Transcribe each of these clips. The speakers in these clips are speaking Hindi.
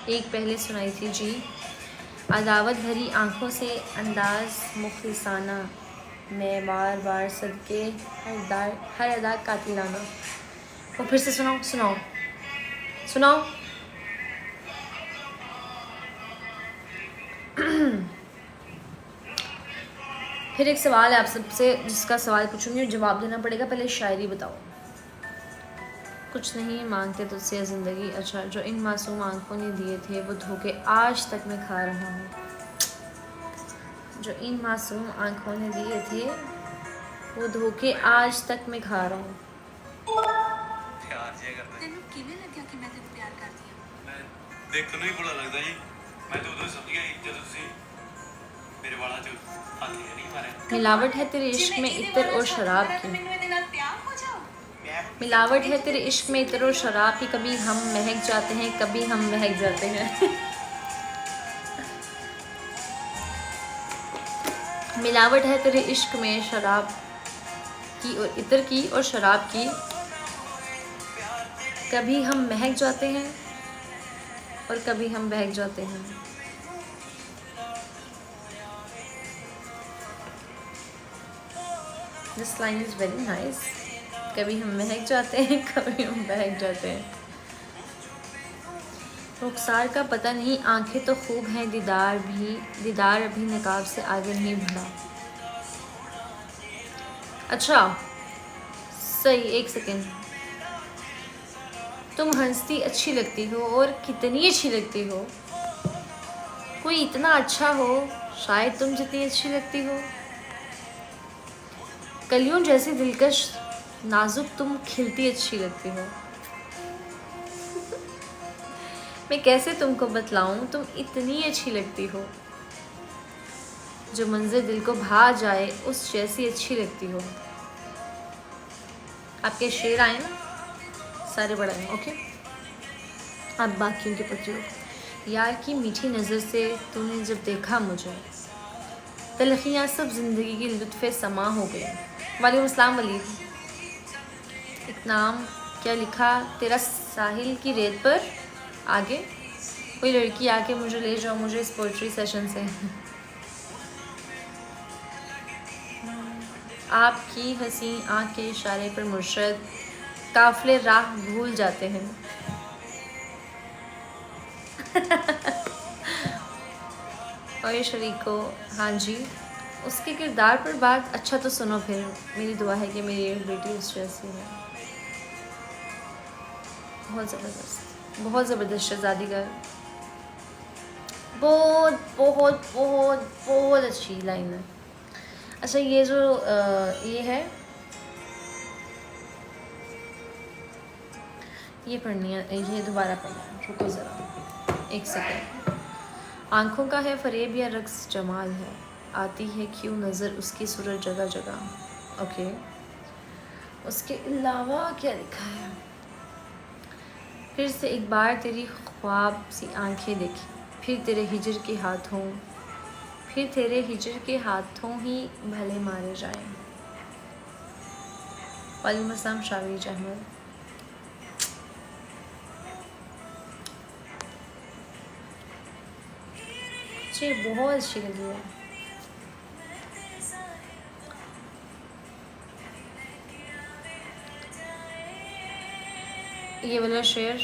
एक पहले सुनाई थी जी। अदावत भरी आँखों से अंदाज मुखलिसाना, मैं बार बार सदके हर अदा कातिलाना। वो फिर से सुनाओ सुनाओ सुनाओ। फिर एक सवाल है आप सबसे, जिसका सवाल पूछूंगी जवाब देना पड़ेगा। पहले शायरी बताओ। कुछ नहीं मांगते तुझसे ज़िंदगी, अच्छा जो इन मासूम आंखों ने दिए थे वो धोखे आज तक मैं खा रहा हूँ। जो इन मासूम आंखों ने दिए थे वो धोखे आज तक मैं खा रहा हूँ। ਤੈਨੂੰ ਕਿਵੇਂ ਲੱਗਿਆ ਕਿ ਮੈਂ ਤੈਨੂੰ ਪਿਆਰ ਕਰਦੀ ਹਾਂ? ਮੈਂ ਦੇਖਣ ਨੂੰ ਹੀ ਬੁਰਾ ਲੱਗਦਾ ਜੀ। ਮੈਂ ਤਾਂ ਉਦੋਂ ਸਮਝ ਗਿਆ ਜਦੋਂ ਤੁਸੀਂ ਮੇਰੇ ਵਾਲਾਂ 'ਚ ਹੱਥ ਨਹੀਂ ਮਾਰਿਆ। मिलावट है तेरे इश्क में इत्र और शराब की, ਮੈਨੂੰ ਇਹਦੇ ਨਾਲ ਪਿਆਰ ਹੋ ਜਾਓ। मिलावट है तेरे इश्क में इत्र और शराब की, कभी हम महक जाते हैं कभी हम महक जाते हैं। मिलावट है तेरे इश्क में शराब की और इत्र की और शराब की, कभी हम महक जाते हैं और कभी हम बहक जाते हैं। This line is very nice. कभी हम महक जाते हैं कभी हम बहक जाते हैं। रुखसार का पता नहीं, आंखें तो खूब हैं, दीदार अभी नकाब से आगे नहीं बढ़ा। अच्छा सही, एक सेकेंड। तुम हंसती अच्छी लगती हो, और कितनी अच्छी लगती हो। कोई इतना अच्छा हो शायद तुम जितनी अच्छी लगती हो। कलियों जैसी दिलकश नाजुक तुम खिलती अच्छी लगती हो। मैं कैसे तुमको बतलाऊं, तुम इतनी अच्छी लगती हो। जो मंज़िल दिल को भा जाए उस जैसी अच्छी लगती हो। आपके शेर आए ना, सारे बड़े हैं। ओके, आप बाकियों के पति हो। यार की मीठी नज़र से तूने जब देखा मुझे, तलखियाँ सब ज़िंदगी की लुत्फ़े समा हो गई। वालेकुम अस्सलाम वली। एक नाम क्या लिखा तेरा साहिल की रेत पर, आगे कोई लड़की आके मुझे ले जाओ, मुझे इस पोइट्री सेशन से। आपकी हंसी आँख के इशारे पर मुर्शद काफ़िले राह भूल जाते हैं। और शरीको, हाँ जी, उसके किरदार पर बात। अच्छा तो सुनो फिर, मेरी दुआ है कि मेरी बेटी उस जैसी है। बहुत ज़बरदस्त, बहुत ज़बरदस्त शहज़ादी का, बहुत बहुत बहुत बहुत अच्छी लाइन है। अच्छा ये जो ये है, ये पढ़नी है, ये दोबारा पढ़ना है। रुको ज़रा एक सेकेंड। आँखों का है फरेब या रक्स जमाल है, आती है क्यों नज़र उसकी सूरत जगह जगह। ओके, उसके अलावा क्या लिखा है। फिर से एक बार तेरी ख्वाब सी आंखें देखी, फिर तेरे हिजर के हाथों, फिर तेरे हिजर के हाथों ही भले मारे जाएं। वालेकुम अस्सलाम शावीज अहमद। जी बहुत अच्छी लगी है। ये वाला शेर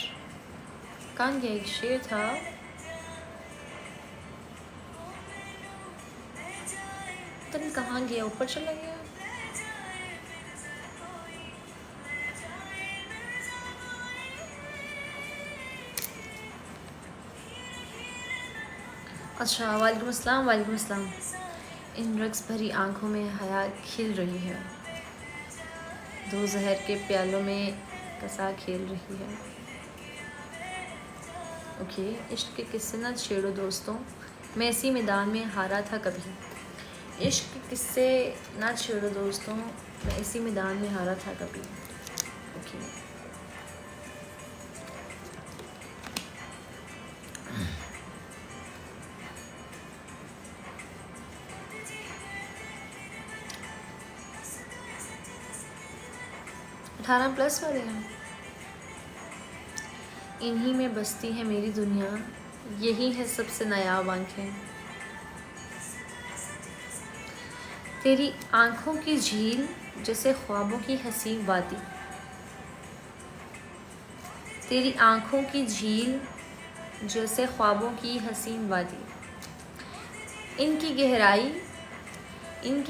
कहाँ गया, एक शेर था, तुम कहाँ गया, ऊपर चला गया। अच्छा वालेकुम अस्सलाम, वालेकुम अस्सलाम। इन रक्स भरी आँखों में हया खिल रही है, दो जहर के प्यालों में कसा खेल रही है। ओके, इश्क के किस्से ना छेड़ो दोस्तों, मैं इसी मैदान में हारा था कभी। इश्क के किस्से ना छेड़ो दोस्तों, मैं इसी मैदान में हारा था कभी। ओके, अठारह प्लस वाले हैं। इन्हीं में बसती है मेरी दुनिया, यही है सबसे नायाब आंखें। तेरी आंखों की झील जैसे ख्वाबों की हसीन वादी। तेरी आंखों की झील जैसे ख्वाबों की हसीन वादी। इनकी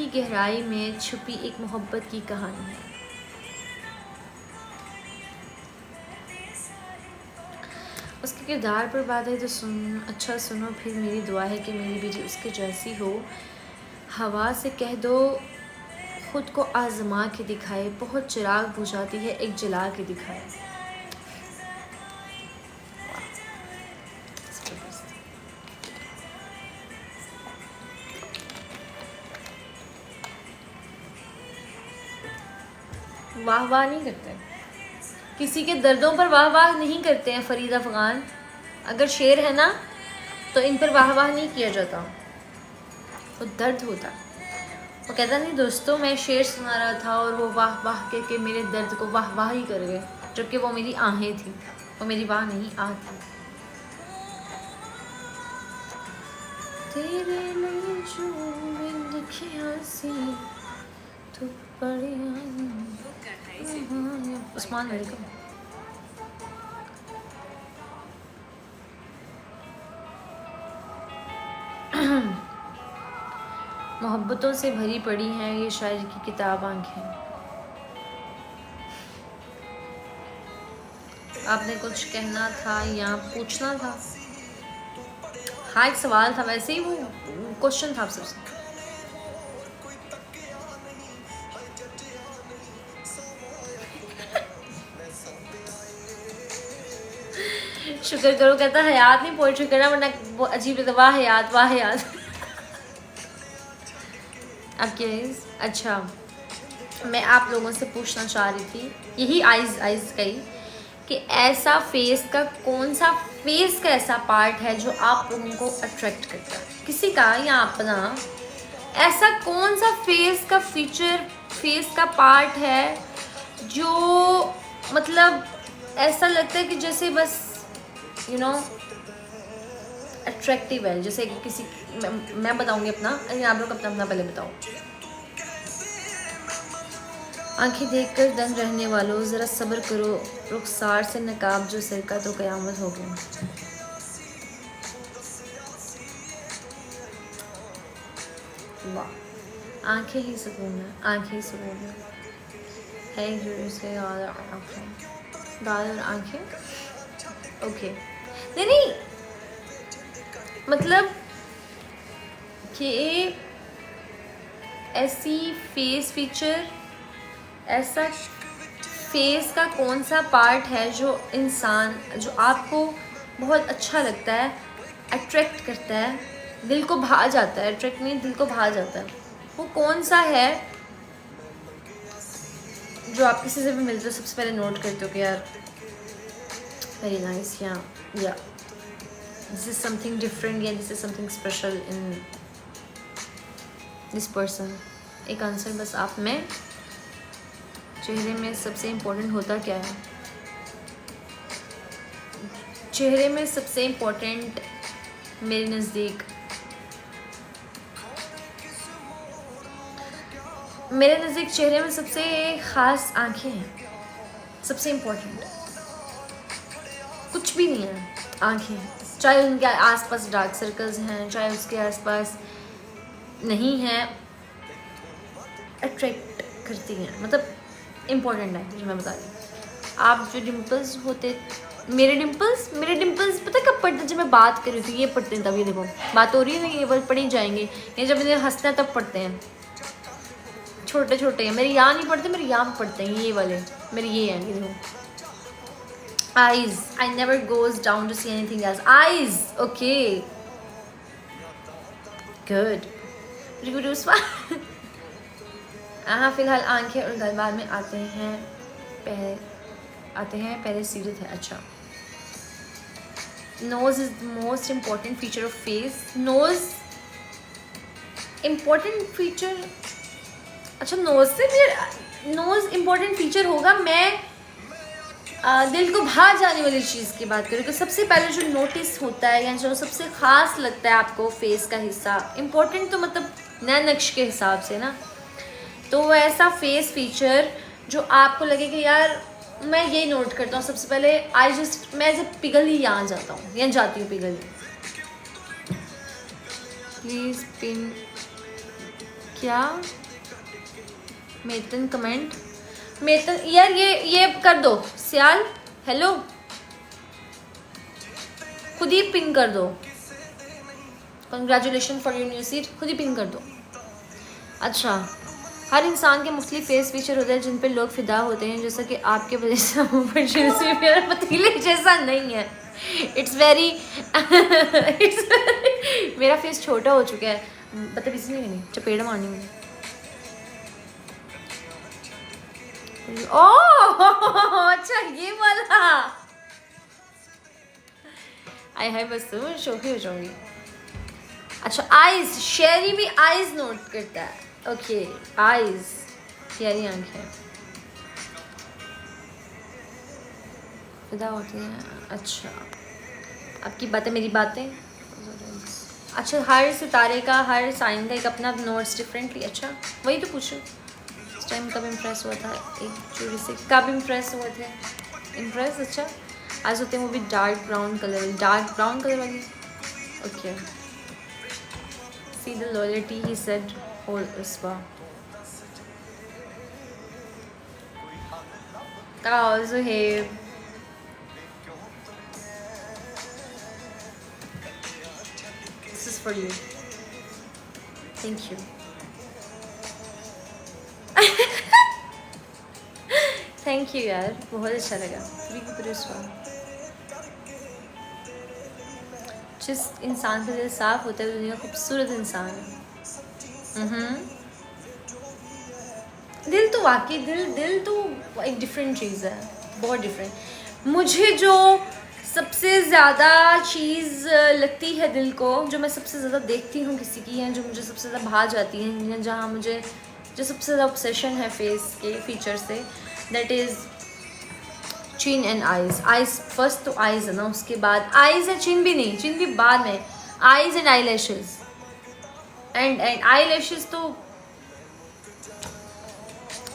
गहराई में छुपी एक मोहब्बत की कहानी है। उसके किरदार पर बात है तो अच्छा सुनो फिर मेरी दुआ है कि मेरी बेटी उसके जैसी हो। हवा से कह दो खुद को आजमा के दिखाए, बहुत चिराग बुझाती है एक जला के दिखाए। वाह वाह नहीं करते, किसी के दर्दों पर वाह वाह नहीं करते हैं फरीद अफगान। अगर शेर है ना तो इन पर वाह वाह नहीं किया जाता, वो दर्द होता। वो कहता नहीं दोस्तों मैं शेर सुना रहा था और वो वाह वाह के मेरे दर्द को वाह वाह ही कर गए, जबकि वो मेरी आहें थी, वो मेरी वाह नहीं आ थी। तेरे लिए जो लिखिया सी तू पड़ी उस्मान वेलकम। मोहब्बतों से भरी पड़ी हैं ये शायर की किताब आंखें। आपने कुछ कहना था या पूछना था? हाँ एक सवाल था, वैसे ही वो क्वेश्चन था आप सबसे। शुक्र करो कहता हयात नहीं पोइट्री करना वरना वो अजीब लगता, वाह हयात वाह हयात। आपके अच्छा मैं आप लोगों से पूछना चाह रही थी यही आइज कही कि ऐसा फेस का कौन सा फेस का ऐसा पार्ट है जो आप लोगों को अट्रैक्ट करता है, किसी का या अपना। ऐसा कौन सा फेस का फीचर, फेस का पार्ट है जो मतलब ऐसा लगता है कि जैसे बस यू नो अट्रैक्टिव है। जैसे किसी मैं बताऊंगी अपना, आप लोग अपना अपना पहले बताओ। आंखें देखकर दंग रहने वालों ज़रा सब्र करो, रुखसार से नकाब जो सिर का तो क़यामत हो गई। वाह आंखें ही सुकून है, आंखें ही सुकून है से दादर आंखें। ओके नहीं मतलब कि ऐसी फेस फीचर, ऐसा फेस का कौन सा पार्ट है जो इंसान जो आपको बहुत अच्छा लगता है, अट्रैक्ट करता है, दिल को भा जाता है, अट्रैक्ट नहीं दिल को भा जाता है, वो कौन सा है जो आप किसी से भी मिलते हो सबसे पहले नोट करते हो कि यार वेरी नाइस या दिस इज समथिंग डिफरेंट या this is something special in this person. एक आंसर बस आप में। चेहरे में सबसे इम्पोर्टेंट होता क्या है? चेहरे में सबसे इम्पोर्टेंट मेरे नज़दीक चेहरे में सबसे ख़ास आंखें हैं। सबसे इम्पोर्टेंट कुछ भी नहीं है, आंखें। चाहे उनके आसपास डार्क सर्कल्स हैं, चाहे उसके आसपास नहीं हैं, अट्रैक्ट करती हैं, मतलब इम्पोर्टेंट है जो मैं बता रही हूँ। आप जो डिम्पल्स होते, मेरे डिम्पल्स पता कब पड़ते? जब मैं बात कर रही थी ये पड़ते हैं, तब ये देखो बात हो रही है, ये पढ़ ही जाएंगे। ये जब इन्हें हंसना है तब पड़ते हैं, छोटे छोटे हैं। मेरे यहाँ नहीं पड़ते, मेरे यहाँ पड़ते हैं ये वाले, मेरे ये हैं, ये देखो। Eyes, I never goes down to see anything else. Eyes okay good reviews. हाँ फिलहाल आंखें और गलबार में आते हैं पहले सीरत है। अच्छा nose is the most important feature of face. Nose important feature, अच्छा नोज से भी नोज इम्पॉर्टेंट फीचर होगा। मैं दिल को भा जाने वाली चीज़ की बात करें तो सबसे पहले जो नोटिस होता है या जो सबसे ख़ास लगता है आपको फेस का हिस्सा, इम्पोर्टेंट तो मतलब नैन नक्श के हिसाब से ना, तो वो ऐसा फेस फीचर जो आपको लगे कि यार मैं ये नोट करता हूँ सबसे पहले, मैं जब पिघल ही यहाँ जाता हूँ या जाती हूँ पिघल ही। प्लीज़ पिन क्या मेतन कमेंट, मेतन यार ये कर दो सियाल, हेलो खुद ही पिन कर दो, congratulation for your new seat, खुद ही पिन कर दो। अच्छा, हर इंसान के मुख्तलिफ फेस फीचर होते हैं जिन पे लोग फिदा होते हैं, जैसा कि आपके वजह से ऊपर से मेरा पतीले जैसा नहीं है। इट्स वेरी मेरा फेस छोटा हो चुका है, मतलब इसलिए नहीं चपेड़ मारनी मुझे। ओह अच्छा ये वाला, आई है बस तो शौकी हो जाऊंगी। अच्छा आईज, शेरी भी आईज नोट करता है, ओके आईज शेरी आंखें फिदा होती हैं। अच्छा आपकी बातें मेरी बातें, अच्छा हर सितारे का हर साइन का एक अपना नोट्स डिफरेंटली, अच्छा वही तो पूछो इस टाइम कब इम्प्रेस हुआ था, एक चूड़ी से कब इम्प्रेस हुए थे, इम्प्रेस अच्छा आज होते हैं वो भी डार्क ब्राउन कलर वाली, okay see the loyalty he said और उसवा Zuhaib, this is for you, thank you thank you यार, बहुत अच्छा लगा। जिस इंसान का दिल साफ होता है वो दुनिया खूबसूरत इंसान है। दिल तो वाकई दिल तो एक डिफरेंट चीज़ है, बहुत डिफरेंट। मुझे जो सबसे ज़्यादा चीज़ लगती है दिल को, जो मैं सबसे ज़्यादा देखती हूँ किसी की है, जो मुझे सबसे ज़्यादा भा जाती है, जहाँ मुझे जो सबसे ज़्यादा ऑब्सेशन है फेस के फीचर से, that is chin and eyes. Eyes first तो आइज़ है ना, उसके बाद आइज़ है, चिन भी नहीं, चिन भी बाद में, eyes and I lashes and I lashes तो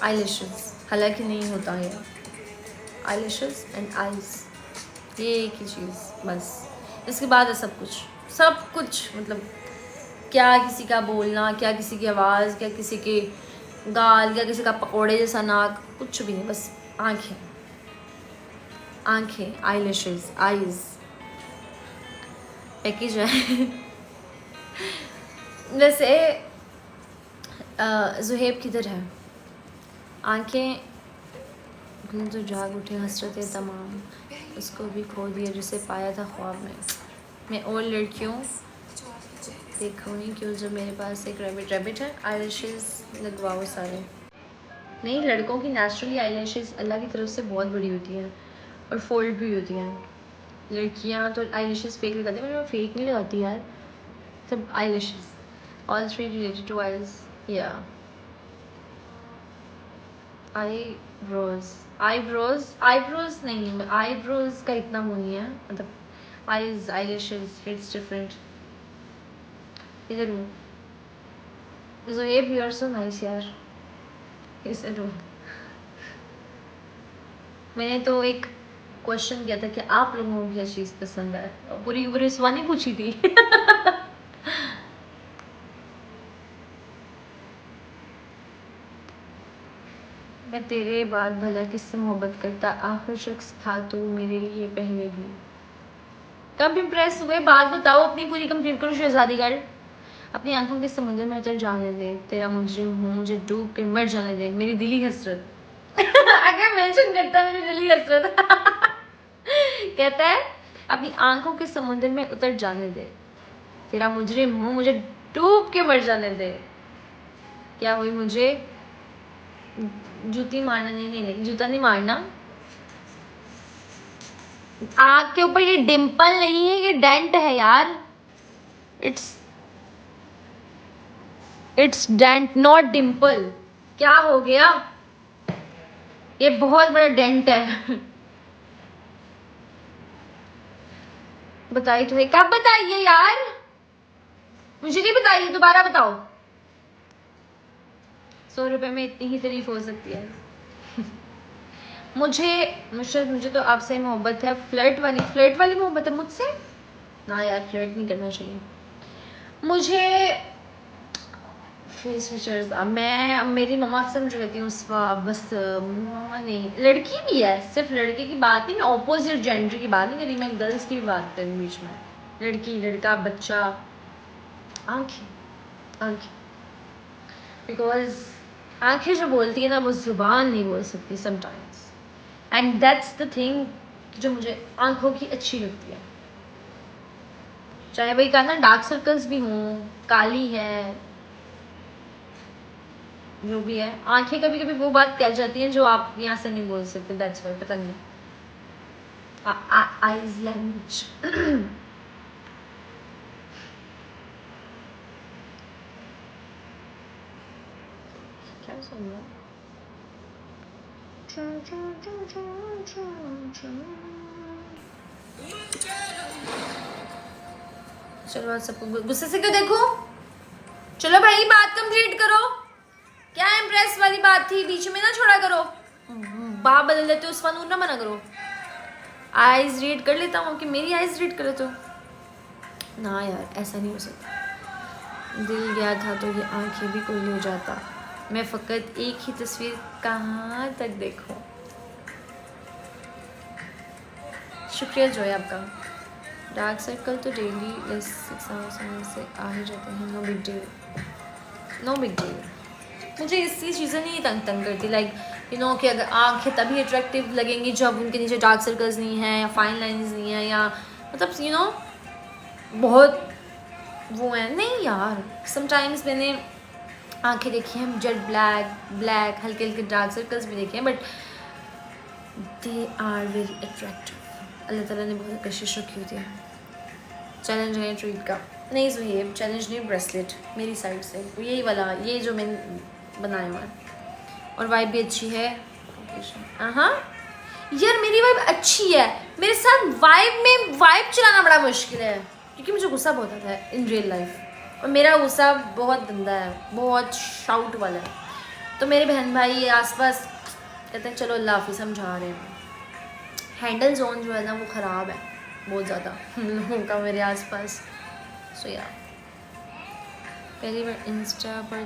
आई लैशेज़ हालांकि नहीं होता है, आई लैशेज़ एंड आइज़ ये एक ही चीज़ बस, इसके बाद है सब कुछ मतलब क्या किसी का बोलना, क्या किसी की आवाज़, क्या किसी के गाल, क्या किसी का पकोड़े जैसा नाक, कुछ भी नहीं, बस आंखें आई लैशेज़ आइज़ पैकेज है। वैसे ज़ुहैब किधर है, आंखें तो जाग उठे हसरतें तमाम, उसको भी खो दिया जिसे पाया था ख्वाब में। मैं और लड़कियों देखूँगी क्यों जब मेरे पास एक रैबिट है। आईलैशेज़ लगवाओ सारे, नहीं लड़कों की नेचुरली आईलैशेज़ अल्लाह की तरफ से बहुत बड़ी होती हैं और फोल्ड भी होती हैं। लड़कियाँ तो आईलैशेज़ फेक लगाती हैं, मैं फेक नहीं लगाती यार, सब eyelashes all three related to eyes या आईब्रोज नहीं, आईब्रोज का इतना वो नहीं है, मतलब आईज आईलैशेज़ इट्स डिफरेंट। इधर हूँ Zuhaib, you are so nice यार, इधर हूँ। मैंने तो एक क्वेश्चन किया था कि आप लोगों को क्या चीज़ पसंद है, पूरी पूरी सवानी पूछी थी। मैं तेरे बाद भला किससे मोहब्बत करता, आखिर शख्स था तू मेरे लिए पहले भी। कब इम्प्रेस हुए बात बताओ अपनी पूरी कंप्लीट करो शहजादी गर्ल। अपनी आंखों के समुद्र में उतर जाने दे, तेरा मुजरिम हूँ मुझे डूब कर मर जाने दे, मेरी दिली हसरत। अगर मेंशन करता मेरी दिली हसरत। कहता है अपनी आंखों के समुद्र में उतर जाने दे, तेरा मुजरिम हूँ मुझे डूब के मर जाने दे। क्या हुई, मुझे जूती मारना नहीं, जूता नहीं मारना। आँख के ऊपर ये डिम्पल नहीं है, ये डेंट है यार, इट्स डेंट नॉट डिम्पल। क्या हो गया, ये बहुत बड़ा डेंट है। बताई तो है, कब बताइए यार, मुझे नहीं बताइए, दोबारा बताओ। 100 रुपए में इतनी ही तारीफ हो सकती है। मुझे तो आपसे मोहब्बत है, फ्लर्ट वाली मोहब्बत है मुझसे ना यार, फ्लर्ट नहीं करना चाहिए मुझे। फेस फीचर्स मैं मेरी मम्मा से मुझे कहती हूँ बस मम्मा नहीं, लड़की भी है, सिर्फ लड़के की बात नहीं, मैं ऑपोजिट जेंडर की बात नहीं कर रही, मैं गर्ल्स की भी बात कर रही हूँ बीच में, लड़की लड़का बच्चा, आंखें आंखें, बिकॉज आंखें जो बोलती है ना वो जुबान नहीं बोल सकती sometimes, and that's the thing जो मुझे आंखों की अच्छी लगती है। चाहे वही कहा ना डार्क सर्कल्स भी हों, काली है, जो भी है, आंखें कभी कभी वो बात कह जाती हैं जो आप यहाँ से नहीं बोल सकते, दैट्स व्हाई, पता नहीं आईज लैंग्वेज। क्या सुन रहा चलो सबको गुस्से से क्यों देखो, चलो भाई बात कंप्लीट करो, क्या इम्प्रेस वाली बात थी बीच में ना छोड़ा करो, बाप बदल देते हो, उसका नूर ना मना करो। आईज रीड कर लेता हूँ कि मेरी आईज रीड करे तो ना यार, ऐसा नहीं हो सकता, दिल गया था तो ये आंखें भी कोई ले जाता, मैं फ़कत एक ही तस्वीर कहाँ तक देखूं। शुक्रिया जो है आपका। डार्क सर्कल तो डेली लेस 6 आवर्स से आ ही जाते हैं, no big deal, no big deal. मुझे इसकी चीज़ें नहीं तंग करती, लाइक यू नो कि अगर आंखें तभी अट्रैक्टिव लगेंगी जब उनके नीचे डार्क सर्कल्स नहीं हैं या फाइन लाइंस नहीं है, या मतलब यू नो बहुत वो है, नहीं यार। समटाइम्स मैंने आंखें देखी हैं जेट ब्लैक हल्के हल्के डार्क सर्कल्स भी देखे हैं, but they are very attractive. Allah ताला ने बहुत कशिश रखी होती है। चैलेंज है ट्रीट का, नहीं सो ये चैलेंज नहीं, ब्रेसलेट मेरी साइड से यही वाला, ये जो मैंने बनाया हुआ है, और वाइब भी अच्छी है। हाँ यार मेरी वाइब अच्छी है, मेरे साथ वाइब चलाना बड़ा मुश्किल है क्योंकि मुझे गुस्सा बहुत आता है इन रियल लाइफ, और मेरा गुस्सा बहुत गंदा है, बहुत शाउट वाला है। तो मेरे बहन भाई आसपास कहते हैं चलो अल्लाह हाफिज़, समझा रहे हैं। हैंडल जोन जो है ना वो ख़राब है बहुत ज़्यादा लोगों का मेरे आसपास। सो यार पहली बार इंस्टा पर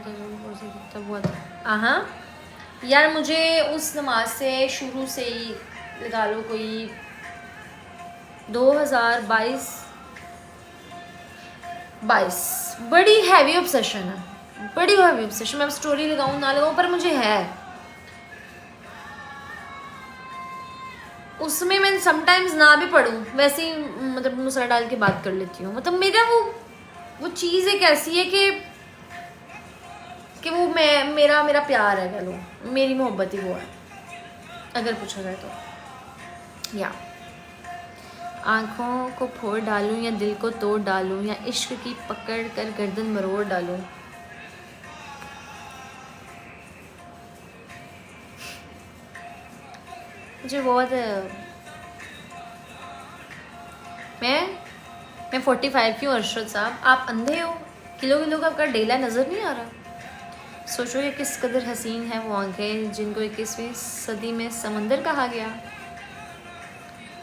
तब हुआ था। हाँ यार मुझे उस नमाज से शुरू से ही लगा लो कोई 2022 बड़ी हैवी ऑब्सेशन है, बड़ी हैवी ऑब्सेशन। मैं अब स्टोरी लगाऊं ना लगाऊं पर मुझे है, उसमें मैं समटाइम्स ना भी पढ़ूं वैसे ही मतलब मुसर डाल के बात कर लेती हूँ। मतलब मेरा वो चीज़ एक ऐसी है कि वो मेरा प्यार है, कह लो मेरी मोहब्बत ही वो है अगर पूछा जाए तो। या आँखों को फोड़ डालूं या दिल को तोड़ डालूं या इश्क की पकड़ कर गर्दन मरोड़ डालूं, मुझे बहुत मैं 45 की हूँ अरशद साहब, आप अंधे हो, किलो किलो का आपका डेला नज़र नहीं आ रहा। सोचो ये किस कदर हसीन है वो आंखें जिनको 21वीं सदी में समंदर कहा गया।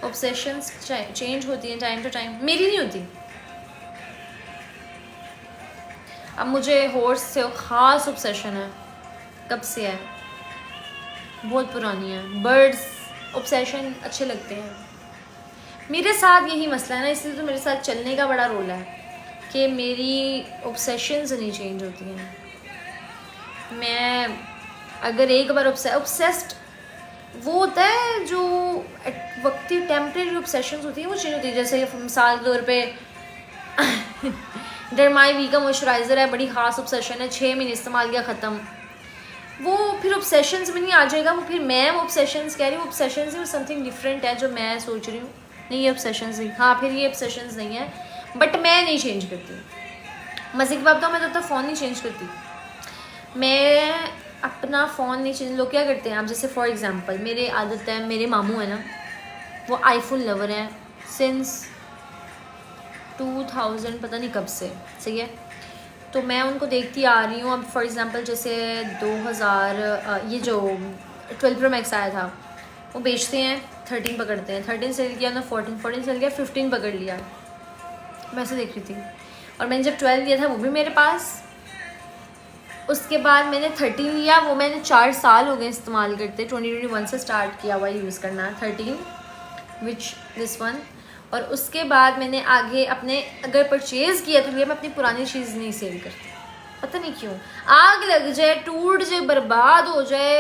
ऑब्सेशंस चेंज होती हैं टाइम टू टाइम, मेरी नहीं होती। अब मुझे हॉर्स से ख़ास ऑब्सेशन है, कब से है, बहुत पुरानी है। बर्ड्स ऑब्सेशन अच्छे लगते हैं, मेरे साथ यही मसला है ना, इसलिए तो मेरे साथ चलने का बड़ा रोल है कि मेरी ऑब्सेशंस नहीं चेंज होती हैं। मैं अगर एक बार ऑब्सेस्ड वो होता है जो वक्ती टेम्परेरी ऑब्सेशंस होती हैं वो चेंज होती है। जैसे मिसाल के तौर पे डरमाई वी का मॉइस्चराइज़र है, बड़ी ख़ास ऑब्सेशन है, 6 महीने इस्तेमाल किया ख़त्म, वो फिर ऑब्सेशंस में नहीं आ जाएगा, वो फिर मैं ऑब्सेशंस कह रही हूँ, ऑब्सेशंस ही समथिंग डिफरेंट है जो मैं सोच रही हूँ। नहीं ये ऑब्सेशंस नहीं, हाँ फिर ये ऑब्सेशंस नहीं है, बट मैं नहीं चेंज करती। मज़े की बात तो मैं तो फ़ोन नहीं चेंज करती, मैं अपना फ़ोन नहीं चेंज। लोग क्या करते हैं, आप जैसे फॉर एग्ज़ाम्पल मेरे आदत है, मेरे मामू है ना वो आईफोन लवर हैं सिंस 2000 पता नहीं कब से, सही है। तो मैं उनको देखती आ रही हूँ। अब फॉर एग्ज़ाम्पल जैसे 2000 ये जो 12 Pro Max आया था, वो बेचते हैं 13 पकड़ते हैं, 13 सेल किया ना 14 सेल किया, 15 पकड़ लिया। मैं ऐसे देख रही थी। और मैंने जब 12 लिया था वो भी मेरे पास, उसके बाद मैंने 13 लिया, वो मैंने 4 साल हो गए इस्तेमाल करते, 2021 से स्टार्ट किया हुआ यूज़ करना 13 विच दिस वन। और उसके बाद मैंने आगे अपने अगर परचेज़ किया तो लिया, मैं अपनी पुरानी चीज़ नहीं सेल करती, पता नहीं क्यों। आग लग जाए, टूट जाए, बर्बाद हो जाए,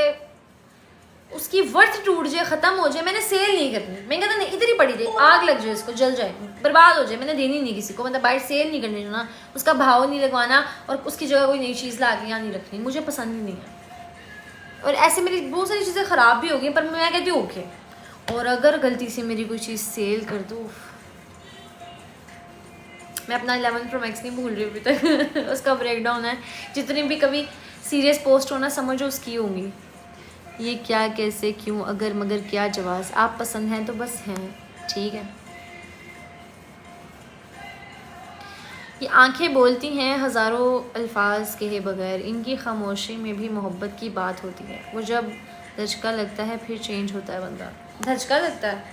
उसकी वर्थ टूट जाए, ख़त्म हो जाए, मैंने सेल नहीं करनी। मैं कहता नहीं, इधर ही पड़ी रही, आग लग जाए, इसको जल जाए, बर्बाद हो जाए, मैंने देनी नहीं किसी को। मतलब बाहर सेल नहीं करनी, जो ना उसका भाव नहीं लगवाना और उसकी जगह कोई नई चीज़ ला के यहाँ नहीं रखनी, मुझे पसंद ही नहीं है। और ऐसे मेरी बहुत सारी चीज़ें ख़राब भी हो गई, पर मैं कहती हूँ ओके। और अगर गलती से मेरी कोई चीज़ सेल कर दूँ, मैं अपना 11 Pro Max नहीं भूल रही अभी तक उसका ब्रेकडाउन है, जितनी भी कभी सीरियस पोस्ट होना समझो उसकी होंगी। ये क्या, कैसे, क्यों, अगर मगर क्या जवाब, आप पसंद हैं तो बस हैं, ठीक है। ये आंखें बोलती हैं हज़ारों अल्फाज कहे बगैर, इनकी खामोशी में भी मोहब्बत की बात होती है। वो जब धचका लगता है फिर चेंज होता है बंदा। धचका लगता है,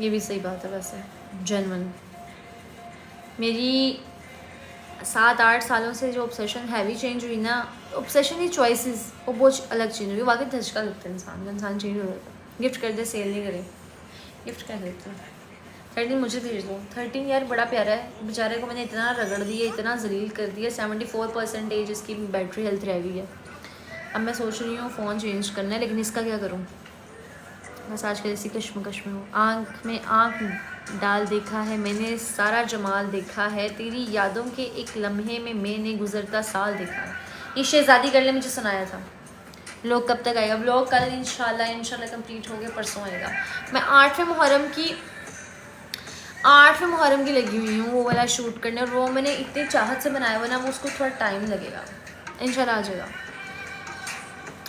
ये भी सही बात है वैसे, जेन्युइन। मेरी 7-8 सालों से जो ऑब्सेशन हैवी चेंज हुई ना, ऑब्सेशन ही चॉइसेस, वो बहुत अलग चेंज हुई। वाकई धचका लगता है इंसान चेंज हो जाता है। गिफ्ट कर दे, सेल नहीं करे, गिफ्ट कर देते हैं। 13 मुझे भेज दो। 13 यार बड़ा प्यारा है, बेचारे को मैंने इतना रगड़ दिया, इतना जलील कर दिया। 74% इसकी बैटरी हेल्थ रह गई है। अब मैं सोच रही हूँ फ़ोन चेंज करना है, लेकिन इसका क्या करूँ, बस आजकल इसी कश्मकश में हूँ। आँख में आँख डाल देखा है मैंने, सारा जमाल देखा है, तेरी यादों के एक लम्हे में मैंने गुजरता साल देखा है। ये शहज़ादी गर्ल ने मुझे सुनाया था। लोग कब तक आएगा ब्लॉग? कल इंशाल्लाह कंप्लीट हो गया, परसों आएगा। मैं 8वें मुहर्रम की लगी हुई हूँ वो वाला शूट करने, और वो मैंने इतनी चाहत से बनाया हुआ ना, वो उसको थोड़ा टाइम लगेगा, इंशाल्लाह आ जाएगा।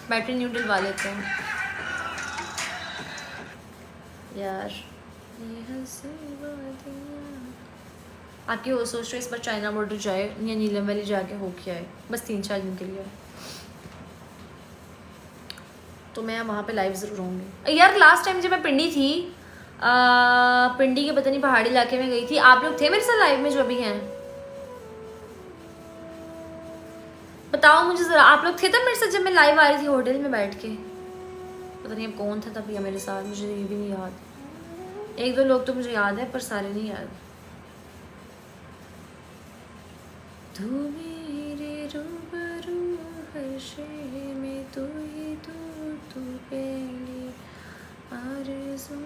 बैटरी न्यू डलवा लेते हैं यार। आपकी वो सोच रहे इस बार चाइना बॉर्डर जाए या नीलम वैली जाके होके आए, बस 3-4 दिन के लिए। तो मैं वहाँ पे लाइव ज़रूर रहूँगी यार। लास्ट टाइम जब मैं पिंडी थी, पिंडी के पता नहीं पहाड़ी इलाके में गई थी, आप लोग थे मेरे साथ लाइव में जो अभी हैं? बताओ मुझे ज़रा, आप लोग थे तब मेरे साथ जब मैं लाइव आ रही थी होटल में बैठ के? पता नहीं अब कौन था तब मेरे साथ, मुझे ये भी नहीं याद। 1-2 लोग तो मुझे याद है पर सारे नहीं याद। तू मेरे रूबरू हर शय में, तू ही तू पहली आरज़ू,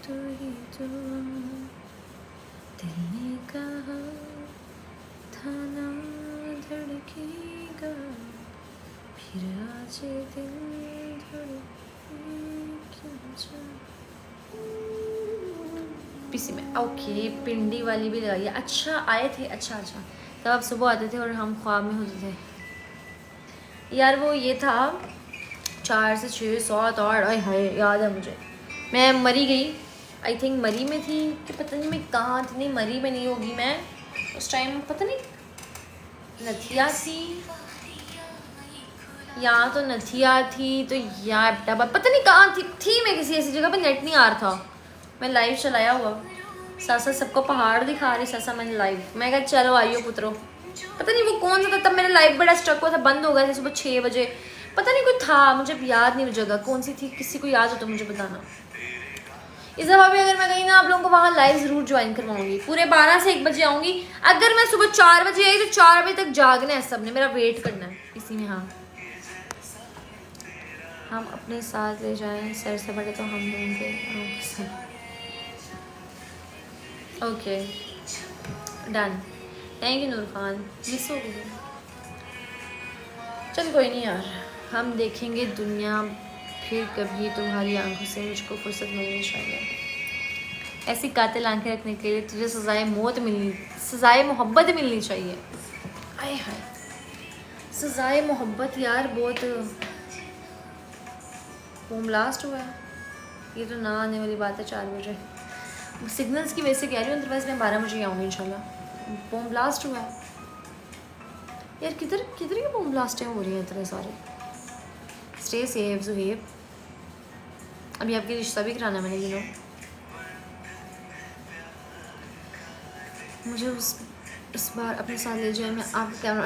तू ही तू। दिल ने कहा था ना धड़केगा, फिर आज दिल पीसी में। ओके, पिंडी वाली भी लगाई है। अच्छा आए थे, अच्छा तब आप सुबह आते थे और हम ख्वाब में होते थे यार। वो ये था 4 से 6 7 8, आए हाय याद है मुझे। मैं मरी गई, आई थिंक मरी में थी कि पता नहीं मैं कहाँ थी। नहीं मरी में नहीं होगी मैं उस टाइम, पता नहीं नथिया थी, यहाँ तो नथिया थी तो यहाँ एबटाबाद, पता नहीं कहाँ थी मैं किसी ऐसी जगह पे। नेट नहीं आ रहा था, मैं लाइव चलाया हुआ, सासा सबको पहाड़ दिखा रही सासा मैंने लाइव। मैं कहा चलो आइयो पुत्रो, पता नहीं वो कौन सा था तब, मेरा लाइव बड़ा स्टक हुआ था, बंद हो गया था सुबह 6 बजे। पता नहीं कोई था, मुझे याद नहीं वो जगह कौन सी थी, किसी को याद हो तो मुझे बताना। इस दफ़ा भी अगर मैं गई ना आप लोगों को वहाँ लाइव ज़रूर ज्वाइन करवाऊंगी। पूरे 12 से 1 बजे आऊँगी। अगर मैं सुबह 4 बजे आई तो 4 बजे तक जागना है सबने, मेरा वेट करना है इसी में। हाँ, हम अपने साथ ले जाएं, सर से बड़े तो हम होंगे। Okay done, thank you Noor Khan, miss हो गई। चल कोई नहीं यार, हम देखेंगे दुनिया फिर कभी, तुम्हारी आंखों से मुझको फुर्सत मिलनी चाहिए। ऐसी कातिल आंखें रखने के लिए तुझे सजाए मोहब्बत मिलनी चाहिए। आए हाय, सजाए मोहब्बत यार बहुत बूम ब्लास्ट हुआ है। ये तो ना आने वाली बात है 4 बजे। सिग्नल्स की वजह से कह रही हूँ, अदरवाइज मैं 12 बजे आऊँगी इंशाल्लाह। बॉम्ब ब्लास्ट हुआ है यार, किधर किधर की बॉम्ब ब्लास्टें हो रही हैं इतने सारे। Stay safe Zuhaib. अभी आपकी रिश्ता भी कराना मैंने, यू नो। मुझे इस बार अपने साथ ले जाए, मैं आपका कैमरा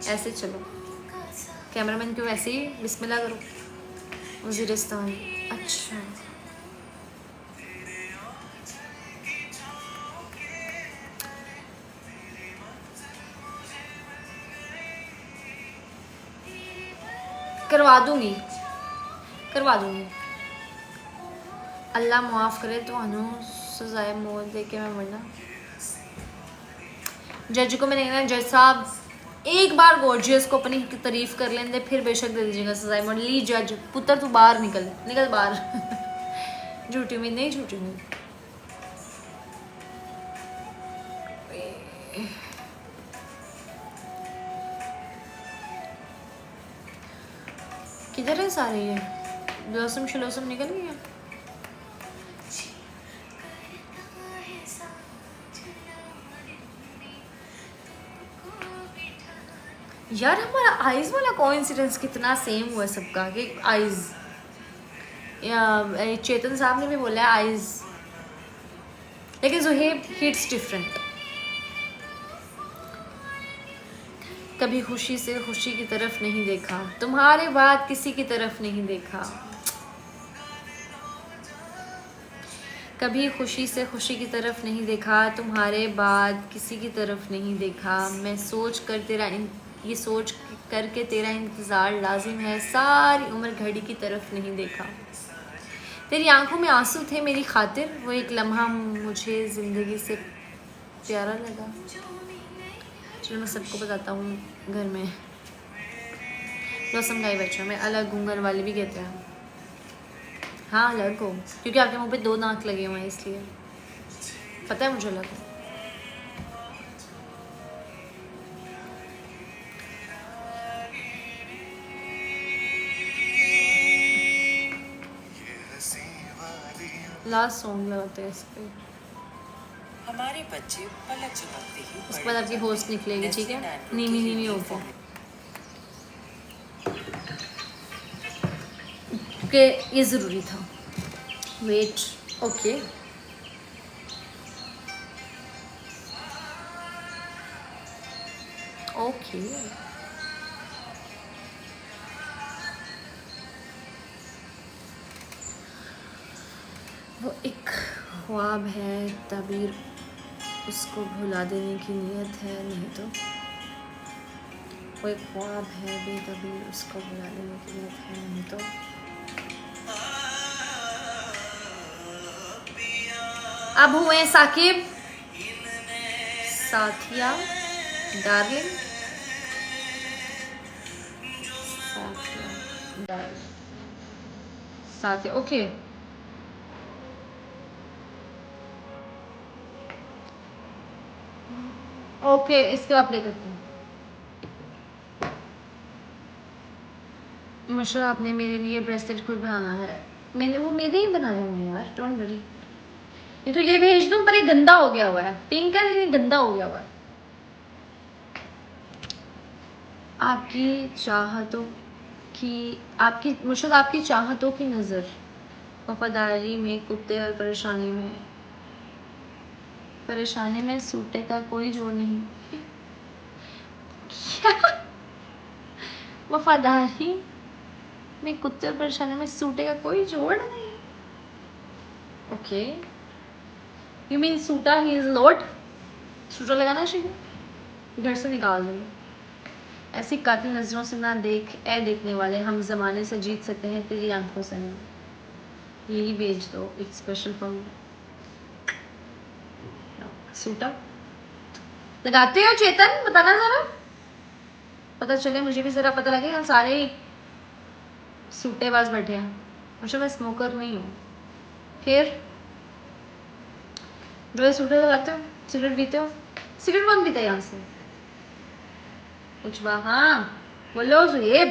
ऐसे चलो, कैमरामैन क्यों ऐसे ही बिस्मिल्लाह करो। वज़ीरिस्तान, अच्छा करवा दूँगी, करवा दूँगी। अल्लाह मुआफ़ करे तो अनु सजाए मौत दे के मैं मरना। जज को मैंने कहना, जज साहब एक बार गॉर्जियस को अपनी तारीफ कर लेंगे, फिर बेशक दे दीजिएगा सजाए मौत। ली जज, पुत्र तू बाहर निकल, निकल बाहर। झूठी उम्मीद नहीं, झूठी उम्मीद। किधर है सारे ये ब्लॉसम शलॉसम, निकल गए हैं? यार हमारा आइज़ वाला कोइंसिडेंस कितना सेम हुआ है सबका, कि आइज़, या चेतन साहब ने भी बोला है आइज़, लेकिन ज़ुहैब हिट्स डिफरेंट। कभी खुशी से खुशी की तरफ नहीं देखा, तुम्हारे बाद किसी की तरफ नहीं देखा। कभी खुशी से खुशी की तरफ नहीं देखा, तुम्हारे बाद किसी की तरफ नहीं देखा। मैं सोच कर तेरा ये सोच करके तेरा इंतज़ार लाजिम है, सारी उम्र घड़ी की तरफ नहीं देखा। तेरी आंखों में आंसू थे मेरी खातिर, वो एक लम्हा मुझे ज़िंदगी से प्यारा लगा। चलो मैं सबको बताता हूँ घर में ब्लॉसम का ही बच्चा, मैं अलग हूँ, घर वाले भी कहते हैं हाँ अलग हो, क्योंकि आपके मुंह पे 2 दांत लगे हुए हैं, इसलिए पता है मुझे अलग हो। लास्ट सॉन्ग लगाते हैं इस पे, हमारे बच्चे पलक झपकते ही उसके बाद आपकी होस्ट निकलेगी, ठीक है, नीमी नीमी होकर, क्योंकि ये ज़रूरी था। Wait, okay okay. वो एक ख्वाब है, ताबीर उसको भुला देने की नीयत है, नहीं तो वो एक ख्वाब है बेताबीर, उसको भुला देने की नीयत है, नहीं तो। अब हुए साकिब, साथिया, डार्लिंग, साथिया, डार्लिंग, साथिया, ओके। ओके इसके बाद प्ले करते हैं। माशाल्लाह आपने मेरे लिए ब्रेसलेट खुद बनाना है, मैंने वो मेरे ही बनाए हुए हैं यार, डोंट वरी। ये तो ये भेज दूं पर ये गंदा हो गया हुआ है, पिंक है लेकिन गंदा हो गया हुआ है। आपकी चाहतों की, आपकी मुर्शद आपकी चाहतों की नज़र, वफादारी में कुत्ते और परेशानी में सूटे का कोई जोड़ नहीं। क्या? वफादारी में कुत्ते और परेशानी में सूटे का कोई जोड़ नहीं। ओके, यू मीन सूटा ही इज लॉर्ड, सूटा लगाना चाहिए, घर से निकाल देंगे। ऐसी कातिल नजरों से ना देख ए देखने वाले, हम जमाने से जीत सकते हैं तेरी आंखों से ना। यही भेज दो, एक स्पेशल फॉर सूटा लगाते हो चेतन, बताना जरा, पता चले मुझे भी जरा पता लगे। हम सारे सूटेबाज बैठे हैं, मुझे मैं स्मोकर नहीं हूँ। फिर जो सूटे लगाते हो, सिगरेट पीते हो, सिगरेट कौन पीता है यहाँ से? कुछ बात, हाँ बोलो ज़ुहैब।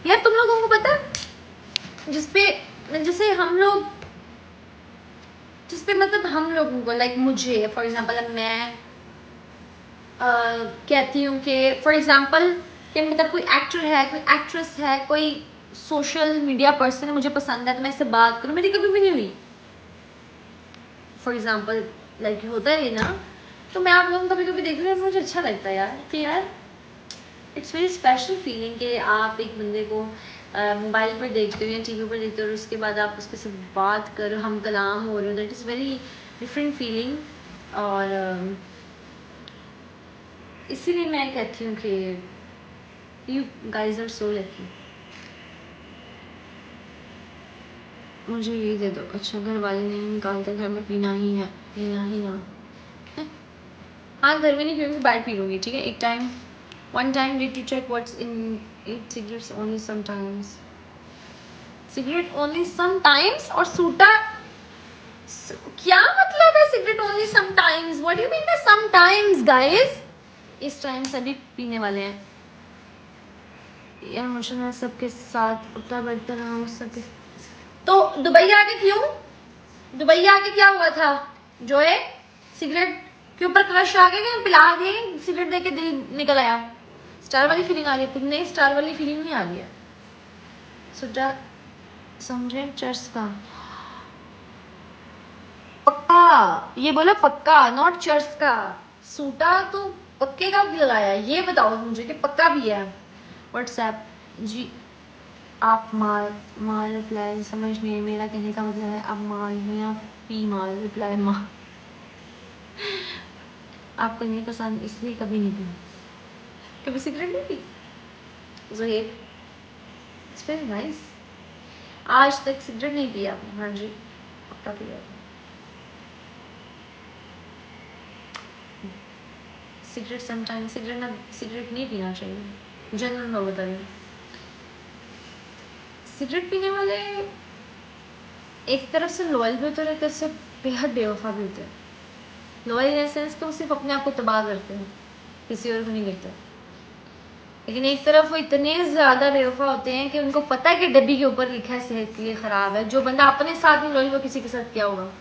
यार तुम लोगों को पता है जिसपे जैसे हम लोग जिस पे मतलब हम लोगों को लाइक मुझे फॉर एग्जांपल मैं कहती हूँ कि फॉर एग्जांपल कि मतलब कोई एक्टर है, कोई एक्ट्रेस है, कोई सोशल मीडिया पर्सन है, मुझे पसंद है तो मैं इससे बात करूँ, मेरी कभी भी नहीं हुई फॉर एग्जांपल लाइक होता है ना, तो मैं आप लोगों को कभी कभी देख रही हूँ, मुझे अच्छा लगता है यार कि यार इट्स वेरी स्पेशल फीलिंग कि आप एक बंदे को मोबाइल पर देखते हो या टीवी पर देखते हो और उसके बाद आप उसके से बात करो, हम कलाम हो रहे हो, that is very different feeling. और इसीलिए मैं कहती हूँ कि you guys are so lucky. मुझे ये दे दो। अच्छा, घर वाले नहीं निकालते, घर में पीना ही है, पीना ही ना है। हाँ, घर में नहीं पीऊँगी, बाहर पी लूँगी, ठीक है। एक time one time need to check what's in it, cigarettes only sometimes, cigarette only sometimes और सूटा क्या मतलब है cigarette only sometimes, what do you mean by sometimes guys? इस टाइम सभी पीने वाले हैं यार, मुझे सबके साथ उठता बैठता रहा हूँ सबके। तो दुबई आके क्यों, दुबई आके क्या हुआ था जो है, सिगरेट के ऊपर क्रश आ गया, पिला दिए, सिगरेट देके दिल निकल आया, स्टार वाली फीलिंग आ रही है? नहीं, स्टार वाली फीलिंग नहीं आ रही है। सुटा समझे चर्च का पक्का, ये बोला पक्का, नॉट चर्च का। सूटा तो पक्के का भी लगाया, ये बताओ मुझे कि पक्का भी है। व्हाट्सएप जी, आप माल माल रिप्लाई समझ नहीं, मेरा कहने का मतलब है आप माल या पी माल रिप्लाई माल। आपको नहीं पसंद इसलिए कभी नहीं पी, कभी सिगरेट नहीं P. Zoheb it's very nice, आज तक सिगरेट नहीं पिया। हाँ जी, पक्का पिया। सिगरेट समटाइम, सिगरेट नहीं पीना चाहिए, जनरल मैं बता रही हूँ। सिगरेट पीने वाले एक तरफ से लॉयल भी होते हैं, एक तरफ से बेहद बेवफा भी होते हैं। लॉयल इन सेंस कि वो सिर्फ अपने आप को तबाह करते हैं, किसी और को नहीं करते। लेकिन एक तरफ वो इतने ज़्यादा बेवफा होते हैं कि उनको पता है कि डब्बी के ऊपर लिखा है सेहत के लिए ख़राब है। जो बंदा अपने साथ नहीं लॉयल, वो किसी के साथ क्या होगा।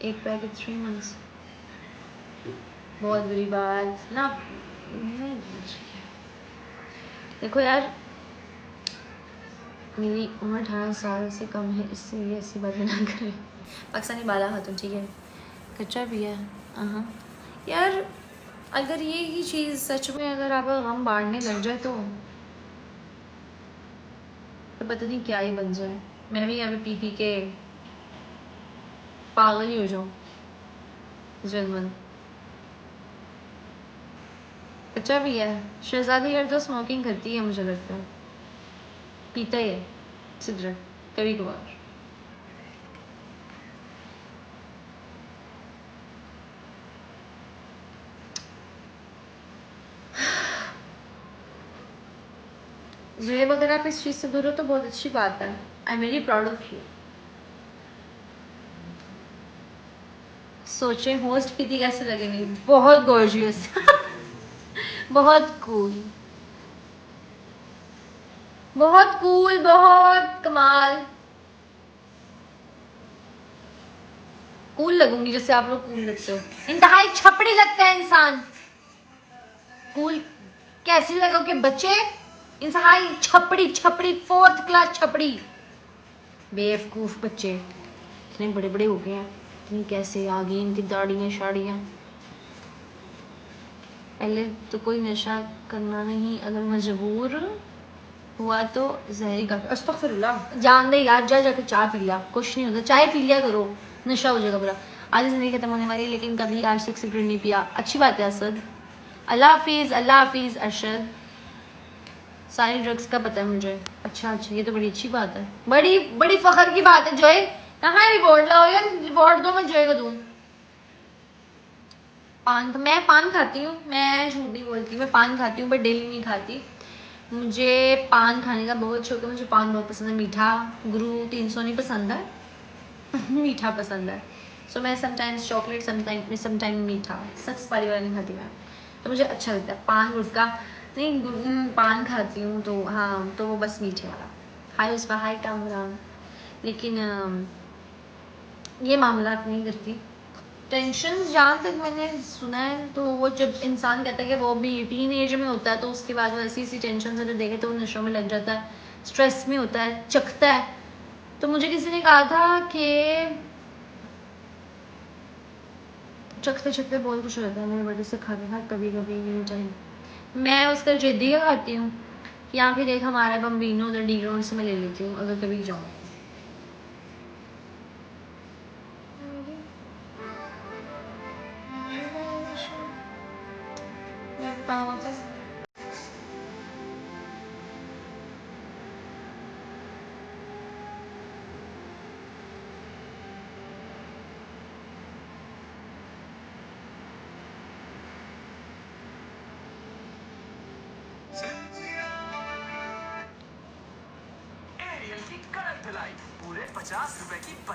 एक पैकेट 3 months, बहुत बुरी बात ना। देखो यार, मेरी उम्र 18 साल से कम है, इससे ये ऐसी बातें ना करें। पाकिस्तानी बाला खातून, ठीक है, कच्चा भी है। हाँ यार, अगर ये ही चीज़ सच में अगर आप गम बांटने लग जाए तो पता नहीं क्या ही बन जाए। मैं भी यहाँ पे पी के पागल ही हो जाऊँ। जनवन कच्चा भी है। शहजादी यार तो स्मोकिंग करती है, मुझे लगता है पीता ही है सिगरेट कभी कभार। ज़ुएब, अगर आप इस चीज़ से दूर हो तो बहुत अच्छी बात है। I am very proud of you. सोचे होस्ट पीती कैसे लगेंगी, बहुत गॉर्जियस। बहुत कूल, बहुत कूल, बहुत कमाल। कूल लगूंगी जैसे आप लोग कूल लगते हो। इंतहाई छपड़ी लगता है इंसान। कूल कैसी लगोगे बच्चे, इंतहाई छपड़ी, छपड़ी 4th क्लास छपड़ी, बेवकूफ बच्चे। इतने बड़े बड़े हो गए हैं, इतनी कैसे आ गई इनकी दाढ़ियाँ शाड़ियाँ। पहले तो कोई नशा करना नहीं, अगर मजबूर हुआ तो जहरी का। अस्तगफिरुल्लाह, जान दे यार, जा जाके चाय पी लिया, कुछ नहीं होता, चाय पी लिया करो, नशा हो जाएगा पूरा। आधी जिंदगी खत्म होने वाली, लेकिन कभी आज तक सिगरेट नहीं पिया, अच्छी बात है असद। अल्लाह हाफिज़, अल्लाह हाफिज़ अरशद। सारी ड्रग्स का पता है मुझे। अच्छा अच्छा, ये तो बड़ी अच्छी बात है, बड़ी बड़ी फख्र की बात है। जोए कहाँ है रिवॉर्ड, लाओ यार रिवॉर्ड दो, मैं जोए को दूँ। पान, मैं पान खाती हूँ, मैं झूठ नहीं बोलती, मैं पान खाती हूँ बट डेली नहीं खाती। मुझे पान खाने का बहुत शौक है, मुझे पान बहुत पसंद है। मीठा गुरु 300 नहीं पसंद है। मीठा पसंद है। सो मैं समटाइम्स चॉकलेट, समटाइम मीठा, सख्त वाली वाला नहीं खाती मैं, तो मुझे अच्छा लगता है पान। गुटखा नहीं, पान खाती हूँ तो हाँ, तो वो बस मीठे वाला, हाई उस पर हाई कामरान। लेकिन ये मामला नहीं करती। टेंशन जहाँ तक मैंने सुना है तो वो जब इंसान कहता है कि वो भी टीन एज में होता है तो उसके बाद वो ऐसी ऐसी टेंशन से देखे तो वो नशों में लग जाता है, स्ट्रेस में होता है, चखता है। तो मुझे किसी ने कहा था कि चखते चखते बहुत कुछ होता है, मेरे बड़े से खा के खा कभी कभी नहीं चाहिए। मैं उसका जिद्दी का खाती हूँ कि यहाँ पे देख हमारा बम्बिनो उधर डी ग्राउंड से मैं ले लेती हूँ अगर कभी जाऊँ।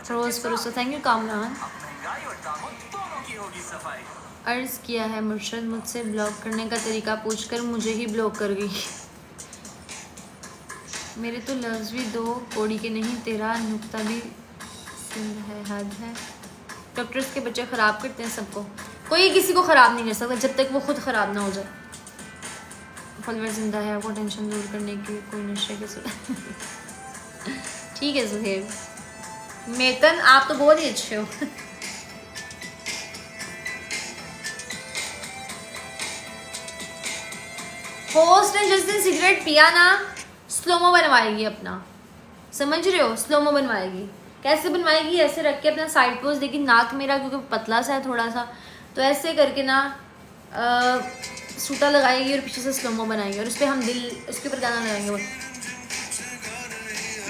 रोज फरोसा, थैंक यू कामरान। अर्ज किया है मुर्शद मुझसे ब्लॉक करने का तरीका पूछकर मुझे ही ब्लॉक कर गई। मेरे तो लफ्ज़ भी दो कोड़ी के नहीं, तेरा नुक्ता भी सिंध है, हद है। डॉक्टर्स के बच्चे ख़राब करते हैं सबको, कोई किसी को ख़राब नहीं कर सकता जब तक वो खुद ख़राब ना हो जाए। फलवर जिंदा है, आपको टेंशन दूर करने के कोई नशे के ठीक है सुहेब। मेतन आप तो बहुत ही अच्छे हो। होस्ट ने जिस दिन सिगरेट पिया ना स्लोमो बनवाएगी अपना, समझ रहे हो? स्लोमो बनवाएगी। कैसे बनवाएगी? ऐसे रख के अपना साइड पोज, लेकिन नाक मेरा क्योंकि पतला सा है थोड़ा सा, तो ऐसे करके ना सूटा लगाएगी और पीछे से स्लोमो बनाएगी और उस पर हम दिल उसके ऊपर गाना लगाएंगे।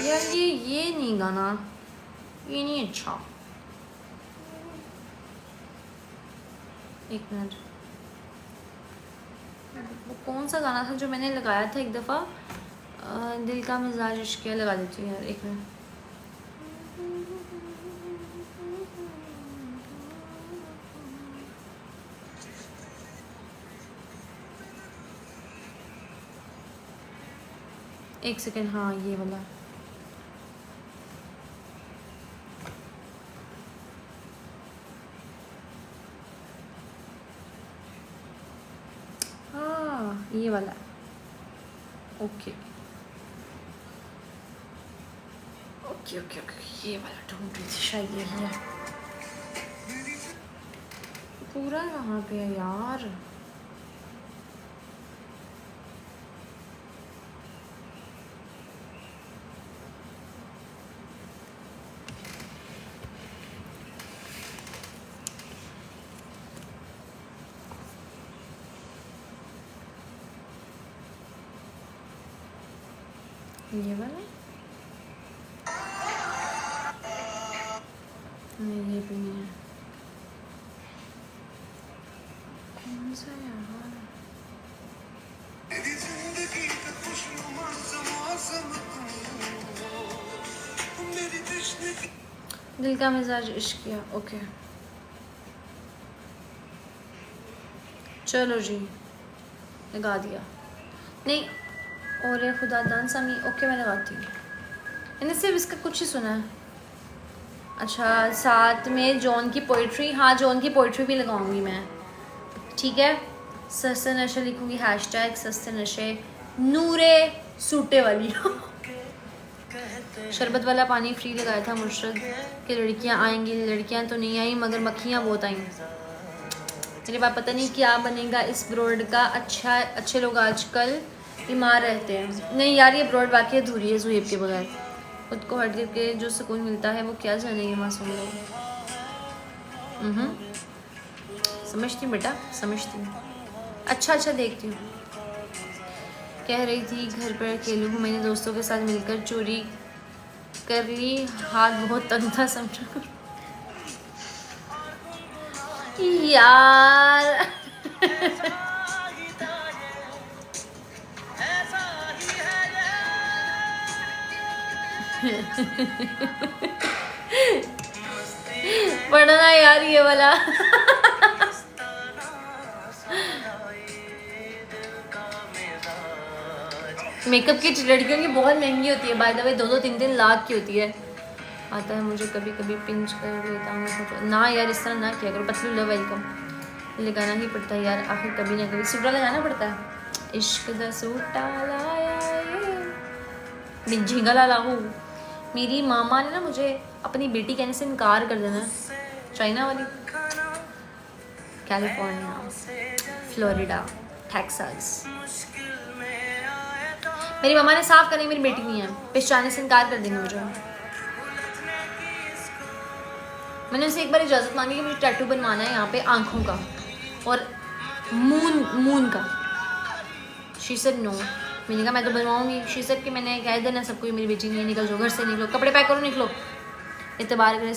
यार ये नहीं गाना, ये नहीं अच्छा। एक मिनट, वो कौन सा गाना था जो मैंने लगाया था एक दफ़ा? दिल का मिजाज इश्किया लगा देती हूँ यार, एक मिनट। एक सेकेंड, हाँ ये वाला। हाँ ये वाला, ओके ओके ओके ओके, ये वाला ढूंढ रही थी, शायद ये है। पूरा कहाँ पे है यार? ये वाला नहीं, ये भी नहीं है। कौन सा यार? दिल का मिजाज इश्किया, ओके चलो जी, लगा दिया। नहीं और ये खुदा दान सामी, ओके मैं लगाती हूँ। मैंने सिर्फ इसका कुछ ही सुना है। अच्छा, साथ में जॉन की पोइट्री, हाँ जॉन की पोइट्री भी लगाऊंगी मैं, ठीक है। सस्ते नशे लिखूंगी, हैशटैग सस्ते नशे, नूरे सूटे वाली। शरबत वाला पानी फ्री लगाया था मुर्शद कि लड़कियां आएंगी, लड़कियां तो नहीं आई मगर मक्खियाँ बहुत आई। मेरे पास पता नहीं क्या बनेगा इस ब्रॉड का। अच्छा, अच्छे लोग आजकल बीमार रहते हैं। नहीं यार, ये ब्रॉड वाकई अधूरी है जुहेब के बगैर। खुद को हट करके जो सुकून मिलता है वो क्या जानेंगे मासूम लोग। समझती हूँ बेटा, समझती हूँ। अच्छा देखती हूँ। कह रही थी घर पर अकेली हूँ, मैंने दोस्तों के साथ मिलकर चोरी कर ली, हाथ बहुत तंग था समझो यार। पढ़ना यार ये वाला। मेकअप की लड़कियों की बहुत महंगी होती है बाय द वे, 2-3 लाख की होती है। आता है मुझे कभी कभी पिंच कर लेता हूँ तो ना यार इस तरह ना किया करो। पतलू लो वेलकम लगाना ही पड़ता है यार, आखिर कभी ना कभी सूटा लगाना पड़ता है। इश्क दा सूटा लाया ये झींगा ला लाहू। मेरी मामा ने ना मुझे अपनी बेटी कहने से इनकार कर देना। चाइना वाली, कैलिफोर्निया, फ्लोरिडा, टेक्सास। मेरी मामा ने साफ करनी मेरी बेटी नहीं है, पहचानने से इनकार कर देंगे मुझे। मैंने उनसे एक बार इजाज़त मांगी कि मुझे टैटू बनवाना है यहाँ पे आँखों का और मून का। She said no. मैंने कहा मैं तो बनवाऊंगी। शी सेड कि मैंने कह देना सबको मेरी बेटी नहीं है, निकल जाओ घर से, निकलो, कपड़े पैक करो, निकलो। इतबार करने